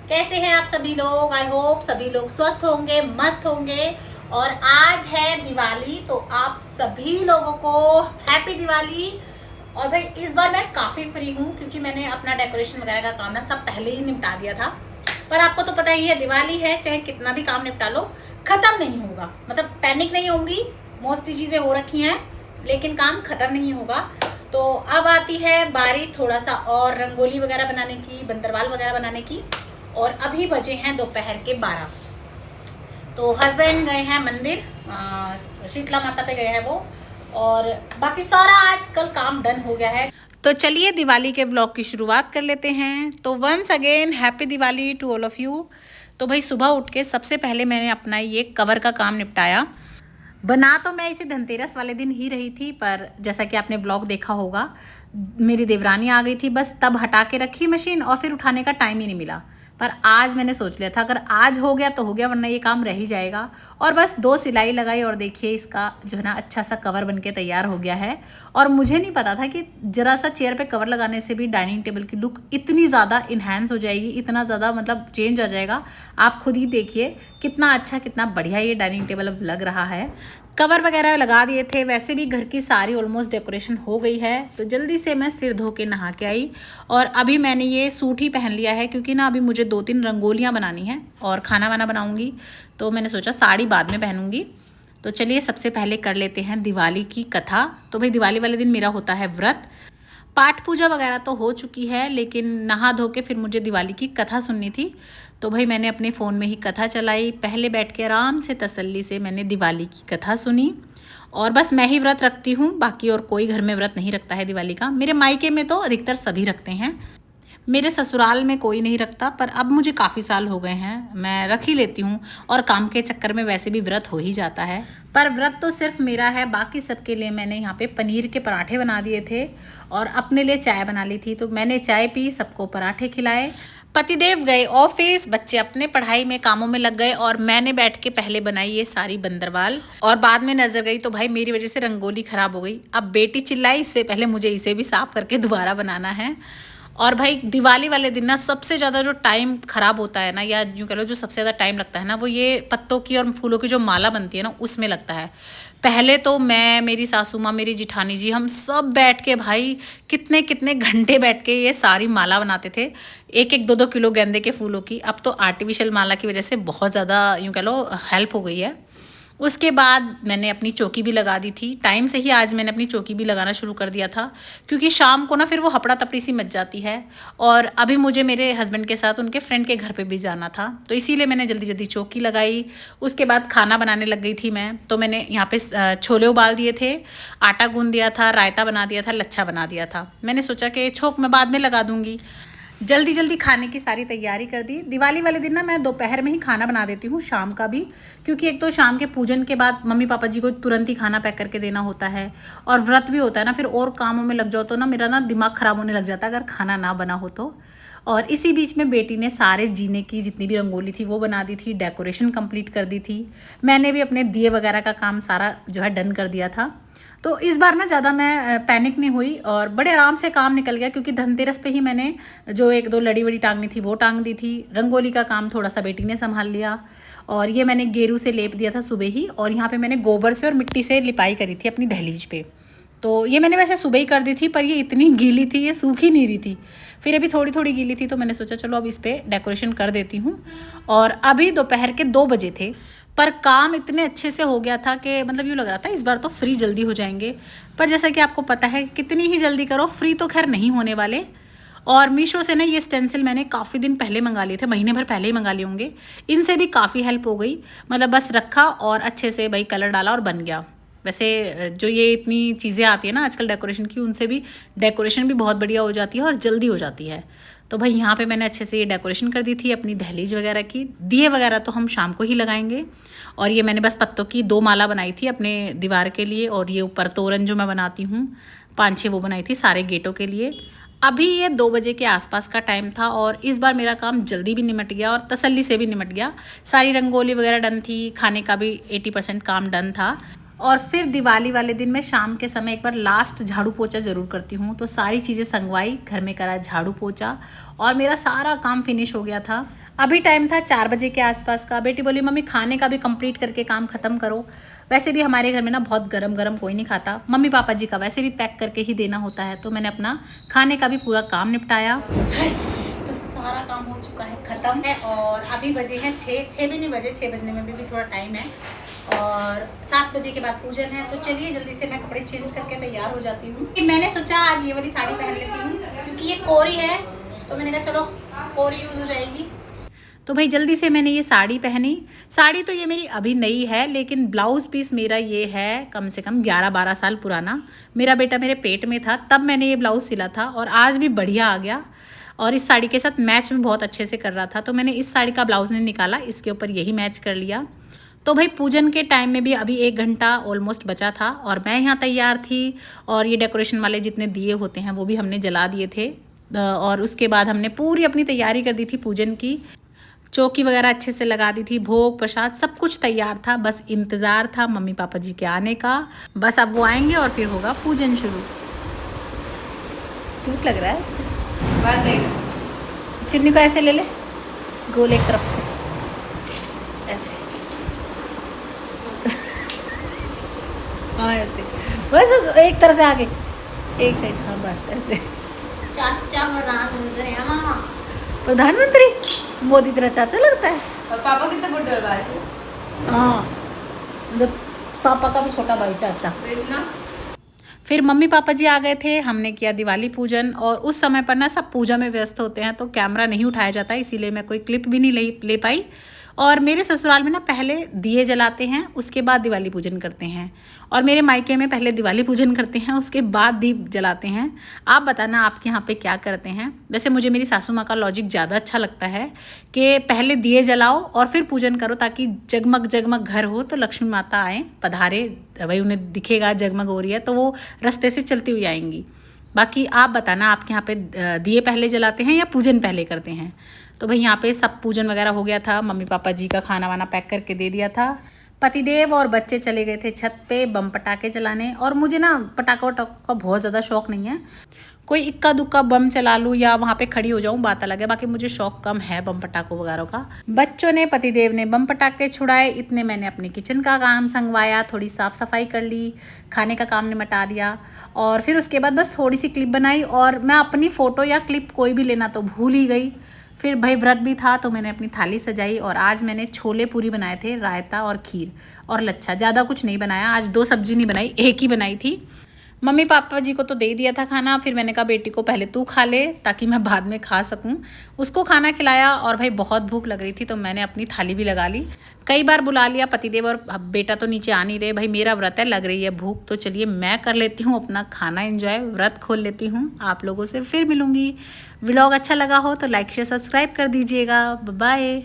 कैसे हैं आप सभी लोग। आई होप सभी लोग स्वस्थ होंगे, मस्त होंगे। और आज है दिवाली, तो आप सभी लोगों को हैप्पी दिवाली। और भाई इस बार मैं काफ़ी फ्री हूँ क्योंकि मैंने अपना डेकोरेशन वगैरह का काम ना सब पहले ही निपटा दिया था। पर आपको तो पता ही है दिवाली है, चाहे कितना भी काम निपटा लो ख़त्म नहीं होगा। मतलब पैनिक नहीं होंगी, मोस्टली चीज़ें हो रखी हैं लेकिन काम ख़त्म नहीं होगा। तो अब आती है बारी थोड़ा सा और रंगोली वगैरह बनाने की, बंदरवाल वगैरह बनाने की। और अभी बजे हैं दोपहर के 12। तो हस्बैंड गए हैं मंदिर, शीतला माता पे गए हैं वो। और बाकी सारा आजकल काम डन हो गया है। तो चलिए दिवाली के व्लॉग की शुरुआत कर लेते हैं। तो once again happy Diwali to all of you. तो भाई सुबह उठ के सबसे पहले मैंने अपना ये कवर का काम निपटाया। बना तो मैं इसे धनतेरस वाले दिन ही रही थी, पर जैसा कि आपने ब्लॉग देखा होगा मेरी देवरानी आ गई थी, बस तब हटा के रखी मशीन और फिर उठाने का टाइम ही नहीं मिला। पर आज मैंने सोच लिया था अगर आज हो गया तो हो गया, वरना ये काम रह ही जाएगा। और बस 2 सिलाई लगाई और देखिए इसका जो है ना अच्छा सा कवर बनके तैयार हो गया है। और मुझे नहीं पता था कि ज़रा सा चेयर पे कवर लगाने से भी डाइनिंग टेबल की लुक इतनी ज़्यादा इन्हेंस हो जाएगी, इतना ज़्यादा मतलब चेंज आ जाएगा। आप खुद ही देखिए कितना अच्छा कितना बढ़िया ये डाइनिंग टेबल अब लग रहा है। कवर वगैरह लगा दिए थे, वैसे भी घर की सारी ऑलमोस्ट डेकोरेशन हो गई है। तो जल्दी से मैं सिर धो के नहा के आई और अभी मैंने ये सूट ही पहन लिया है क्योंकि ना अभी मुझे 2-3 रंगोलियाँ बनानी हैं और खाना वाना बनाऊँगी। तो मैंने सोचा साड़ी बाद में पहनूँगी। तो चलिए सबसे पहले कर लेते हैं दिवाली की कथा। तो भाई दिवाली वाले दिन मेरा होता है व्रत। पाठ पूजा वगैरह तो हो चुकी है लेकिन नहा धो के फिर मुझे दिवाली की कथा सुननी थी। तो भाई मैंने अपने फ़ोन में ही कथा चलाई, पहले बैठ के आराम से तसल्ली से मैंने दिवाली की कथा सुनी। और बस मैं ही व्रत रखती हूँ, बाकी और कोई घर में व्रत नहीं रखता है दिवाली का। मेरे मायके में तो अधिकतर सभी रखते हैं, मेरे ससुराल में कोई नहीं रखता। पर अब मुझे काफ़ी साल हो गए हैं, मैं रख ही लेती हूँ। और काम के चक्कर में वैसे भी व्रत हो ही जाता है। पर व्रत तो सिर्फ मेरा है, बाकी सबके लिए मैंने यहाँ पे पनीर के पराठे बना दिए थे और अपने लिए चाय बना ली थी। तो मैंने चाय पी, सबको पराठे खिलाए। पतिदेव गए ऑफिस, बच्चे अपने पढ़ाई में कामों में लग गए और मैंने बैठ के पहले बनाई ये सारी बंदरवाल। और बाद में नजर गई तो भाई मेरी वजह से रंगोली खराब हो गई। अब बेटी चिल्लाई, इससे पहले मुझे इसे भी साफ करके दोबारा बनाना है। और भाई दिवाली वाले दिन ना सबसे ज़्यादा जो टाइम ख़राब होता है ना, या यूँ कह लो जो सबसे ज़्यादा टाइम लगता है ना, वो ये पत्तों की और फूलों की जो माला बनती है ना उसमें लगता है। पहले तो मैं, मेरी सासू माँ, मेरी जिठानी जी, हम सब बैठ के भाई कितने कितने घंटे बैठ के ये सारी माला बनाते थे, 1-1, 2-2 किलो गेंदे के फूलों की। अब तो आर्टिफिशियल माला की वजह से बहुत ज़्यादा यूँ कह लो हेल्प हो गई है। उसके बाद मैंने अपनी चौकी भी लगा दी थी, टाइम से ही आज मैंने अपनी चौकी भी लगाना शुरू कर दिया था क्योंकि शाम को ना फिर वो हपड़ा तपड़ी सी मच जाती है। और अभी मुझे मेरे हस्बैंड के साथ उनके फ्रेंड के घर पे भी जाना था, तो इसीलिए मैंने जल्दी जल्दी चौकी लगाई। उसके बाद खाना बनाने लग गई थी मैं। तो मैंने यहाँ पे छोले उबाल दिए थे, आटा गूंद दिया था, रायता बना दिया था, लच्छा बना दिया था। मैंने सोचा कि छोंक मैं बाद में लगा दूँगी। जल्दी जल्दी खाने की सारी तैयारी कर दी। दिवाली वाले दिन ना मैं दोपहर में ही खाना बना देती हूँ, शाम का भी, क्योंकि एक तो शाम के पूजन के बाद मम्मी पापा जी को तुरंत ही खाना पैक करके देना होता है और व्रत भी होता है ना, फिर और कामों में लग जाओ तो ना मेरा ना दिमाग ख़राब होने लग जाता है अगर खाना ना बना हो तो। और इसी बीच में बेटी ने सारे जीने की जितनी भी रंगोली थी वो बना दी थी, डेकोरेशन कंप्लीट कर दी थी। मैंने भी अपने दिए वगैरह का काम सारा जो है डन कर दिया था। तो इस बार ना ज़्यादा मैं पैनिक नहीं हुई और बड़े आराम से काम निकल गया क्योंकि धनतेरस पे ही मैंने जो 1-2 लड़ी वड़ी टांगनी थी वो टांग दी थी। रंगोली का काम थोड़ा सा बेटी ने संभाल लिया और ये मैंने गेरू से लेप दिया था सुबह ही। और यहाँ पे मैंने गोबर से और मिट्टी से लिपाई करी थी अपनी दहलीज पे। तो ये मैंने वैसे सुबह ही कर दी थी पर ये इतनी गीली थी, ये सूख ही नहीं रही थी। फिर अभी थोड़ी थोड़ी गीली थी तो मैंने सोचा चलो अब इस पर डेकोरेशन कर देती हूँ। और अभी दोपहर के 2 बजे थे पर काम इतने अच्छे से हो गया था कि मतलब यूँ लग रहा था इस बार तो फ्री जल्दी हो जाएंगे। पर जैसा कि आपको पता है कितनी ही जल्दी करो फ्री तो खैर नहीं होने वाले। और मीशो से ना ये स्टेंसिल मैंने काफ़ी दिन पहले मंगा लिए थे, महीने भर पहले ही मंगा लिए होंगे। इनसे भी काफ़ी हेल्प हो गई, मतलब बस रखा और अच्छे से भाई कलर डाला और बन गया। वैसे जो ये इतनी चीज़ें आती है ना आजकल डेकोरेशन की, उनसे भी डेकोरेशन भी बहुत बढ़िया हो जाती है और जल्दी हो जाती है। तो भाई यहाँ पे मैंने अच्छे से ये डेकोरेशन कर दी थी अपनी दहलीज वगैरह की। दिए वगैरह तो हम शाम को ही लगाएंगे। और ये मैंने बस पत्तों की 2 माला बनाई थी अपने दीवार के लिए और ये ऊपर तोरण जो मैं बनाती हूँ 5-6 वो बनाई थी सारे गेटों के लिए। अभी ये 2 बजे के आसपास का टाइम था और इस बार मेरा काम जल्दी भी निमट गया और तसल्ली से भी निमट गया। सारी रंगोली वगैरह डन थी, खाने का भी 80% काम डन था। और फिर दिवाली वाले दिन मैं शाम के समय एक बार लास्ट झाड़ू पोछा ज़रूर करती हूँ। तो सारी चीज़ें संगवाई, घर में करा झाड़ू पोछा और मेरा सारा काम फिनिश हो गया था। अभी टाइम था 4 बजे के आसपास का। बेटी बोली मम्मी खाने का भी कंप्लीट करके काम ख़त्म करो। वैसे भी हमारे घर में ना बहुत गरम गरम कोई नहीं खाता, मम्मी पापा जी का वैसे भी पैक करके ही देना होता है। तो मैंने अपना खाने का भी पूरा काम निपटाया। तो सारा काम हो चुका है, ख़त्म है। और अभी बजे हैं 6 भी नहीं बजे, 6 बजने में भी थोड़ा टाइम है। और 7 बजे के बाद पूजन है। तो चलिए जल्दी से मैं कपड़े चेंज करके तैयार हो जाती हूँ। मैंने सोचा आज ये वाली साड़ी पहन लेती हूँ क्योंकि ये कोरी है, तो मैंने कहा चलो कोरी यूज़ हो जाएगी। तो भाई जल्दी से मैंने ये साड़ी पहनी। साड़ी तो ये मेरी अभी नई है, लेकिन ब्लाउज़ पीस मेरा ये है कम से कम 11-12 साल पुराना। मेरा बेटा मेरे पेट में था तब मैंने ये ब्लाउज़ सिला था और आज भी बढ़िया आ गया और इस साड़ी के साथ मैच भी बहुत अच्छे से कर रहा था। तो मैंने इस साड़ी का ब्लाउज़ नहीं निकाला, इसके ऊपर यही मैच कर लिया। तो भाई पूजन के टाइम में भी अभी 1 घंटा ऑलमोस्ट बचा था और मैं यहाँ तैयार थी। और ये डेकोरेशन वाले जितने दिए होते हैं वो भी हमने जला दिए थे। और उसके बाद हमने पूरी अपनी तैयारी कर दी थी पूजन की। चौकी वगैरह अच्छे से लगा दी थी, भोग प्रसाद सब कुछ तैयार था, बस इंतज़ार था मम्मी पापा जी के आने का। बस अब वो आएंगे और फिर होगा पूजन शुरू। क्यूट लग रहा है। चुन्नी को ऐसे ले ले, गोल एक तरफ से ऐसे। हाँ ऐसे, बस बस एक तरफ से आगे, एक साइड। हाँ बस ऐसे। चाचा प्रधानमंत्री मोदी तेरा चाचा लगता है। और पापा कितने बड़े भाई? हाँ मतलब पापा का भी छोटा भाई चाचा। देखना। फिर मम्मी पापा जी आ गए थे, हमने किया दिवाली पूजन। और उस समय पर ना सब पूजा में व्यस्त होते हैं तो कैमरा नहीं उठाया जाता, इसीलिए मैं कोई क्लिप भी नहीं ले पाई। और मेरे ससुराल में ना पहले दिए जलाते हैं, उसके बाद दिवाली पूजन करते हैं। और मेरे मायके में पहले दिवाली पूजन करते हैं, उसके बाद दीप जलाते हैं। आप बताना आपके यहाँ पे क्या करते हैं। वैसे मुझे मेरी सासू माँ का लॉजिक ज़्यादा अच्छा लगता है कि पहले दिए जलाओ और फिर पूजन करो, ताकि जगमग जगमग घर हो तो लक्ष्मी माता आए पधारे। भाई उन्हें दिखेगा जगमग हो रही है तो वो रास्ते से चलती हुई आएंगी। बाकी आप बताना आपके यहाँ पे दिए पहले जलाते हैं या पूजन पहले करते हैं। तो भाई यहाँ पे सब पूजन वगैरह हो गया था, मम्मी पापा जी का खाना वाना पैक करके दे दिया था। पतिदेव और बच्चे चले गए थे छत पे बम पटाखे चलाने। और मुझे ना पटाखा वटाखा का बहुत ज़्यादा शौक नहीं है, कोई इक्का दुक्का बम चला लूँ या वहाँ पे खड़ी हो जाऊँ बात अलग है, बाकी मुझे शौक कम है बम पटाखों वगैरह का। बच्चों ने पतिदेव ने बम पटाखे छुड़ाए, इतने मैंने अपने किचन का काम संगवाया, थोड़ी साफ़ सफाई कर ली, खाने का काम निपटा लिया। और फिर उसके बाद बस थोड़ी सी क्लिप बनाई और मैं अपनी फ़ोटो या क्लिप कोई भी लेना तो भूल ही गई। फिर भाई व्रत भी था तो मैंने अपनी थाली सजाई और आज मैंने छोले पूरी बनाए थे, रायता और खीर और लच्छा। ज़्यादा कुछ नहीं बनाया आज, 2 सब्जी नहीं बनाई, एक ही बनाई थी। मम्मी पापा जी को तो दे दिया था खाना। फिर मैंने कहा बेटी को पहले तू खा ले ताकि मैं बाद में खा सकूं। उसको खाना खिलाया और भाई बहुत भूख लग रही थी तो मैंने अपनी थाली भी लगा ली। कई बार बुला लिया पतिदेव और बेटा तो नीचे आ नहीं रहे। भाई मेरा व्रत है, लग रही है भूख, तो चलिए मैं कर लेती हूँ अपना खाना एंजॉय, व्रत खोल लेती हूँ। आप लोगों से फिर मिलूँगी। व्लॉग अच्छा लगा हो तो लाइक शेयर सब्सक्राइब कर दीजिएगा। बाय।